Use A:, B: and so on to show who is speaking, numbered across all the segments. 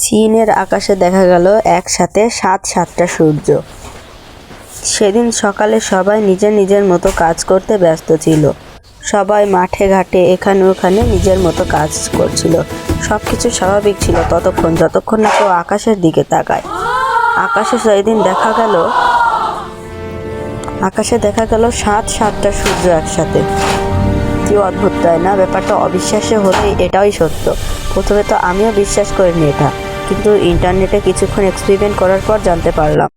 A: চীনের আকাশে দেখা গেল একসাথে সাতটা সূর্য। সেদিন সকালে সবাই নিজের নিজের মতো কাজ করতে ব্যস্ত ছিল। সবাই মাঠে ঘাটে এখানে ওখানে নিজের মতো কাজ করছিল। সব কিছু স্বাভাবিক ছিল যতক্ষণ না কেউ আকাশের দিকে তাকায়। আকাশে দেখা গেল সাতটা সূর্য একসাথে। কি অদ্ভুত, তাই না? ব্যাপারটা অবিশ্বাস্য হলেই এটাই সত্য। প্রথমে তো আমিও বিশ্বাস করিনি এটা, কিন্তু ইন্টারনেটে কিছুক্ষণ এক্সপেরিমেন্ট করার পর জানতে পারলাম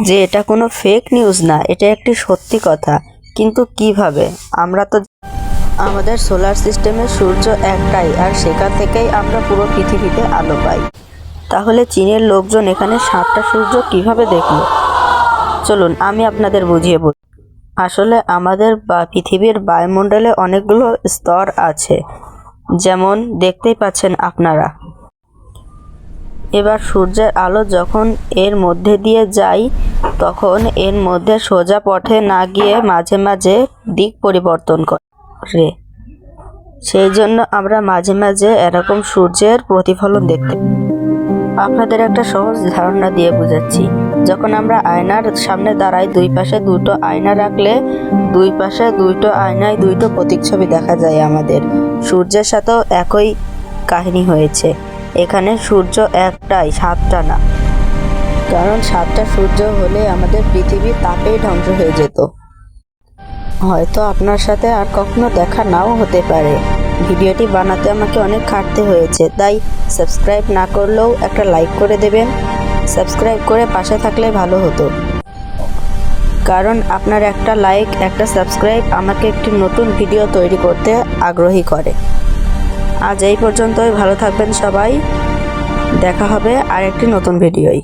A: যে এটা কোনো ফেক নিউজ না, এটা একটি সত্যি কথা। কিন্তু কিভাবে? আমরা তো আমাদের সোলার সিস্টেমে সূর্য একটাই, আর সেখান থেকেই আমরা পুরো পৃথিবীতে আলো পাই। তাহলে চীনের লোকজন এখানে সাতটা সূর্য কিভাবে দেখলো? চলুন আমি আপনাদের বুঝিয়ে বলি। আসলে আমাদের পৃথিবীর বায়ুমণ্ডলে অনেকগুলো স্তর আছে, যেমন দেখতেই পাচ্ছেন আপনারা। এবার সূর্যের আলো যখন এর মধ্যে দিয়ে যায়, তখন এর মধ্যে সোজা পথে না গিয়ে মাঝে মাঝে দিক পরিবর্তন করে। সেই জন্য আমরা মাঝে মাঝে এরকম সূর্যের প্রতিফলন দেখতে। আপনাদের একটা সহজ ধারণা দিয়ে বোঝাচ্ছি। যখন আমরা আয়নার সামনে দাঁড়াই, দুই পাশে দুটো আয়না রাখলে দুই পাশে দুটো আয়নায় দুটো প্রতিচ্ছবি দেখা যায় আমাদের। সূর্যের সাথেও একই কাহিনী হয়েছে। এখানে সূর্য একটাই, সাতটা না। কারণ সাতটা সূর্য হলে আমাদের পৃথিবী তাপেই ধ্বংস হয়ে যেত। হয়তো আপনার সাথে আর কখনো দেখা নাও হতে পারে। ভিডিওটি বানাতে আমাকে অনেক খাটতে হয়েছে, তাই সাবস্ক্রাইব না করলেও একটা লাইক করে দেবেন। সাবস্ক্রাইব করে পাশে থাকলে ভালো হতো, কারণ আপনার একটা লাইক, একটা সাবস্ক্রাইব আমাকে একটি নতুন ভিডিও তৈরি করতে আগ্রহী করে। আজ এই পর্যন্তই। ভালো থাকবেন সবাই। দেখা হবে আর একটি নতুন ভিডিওয়।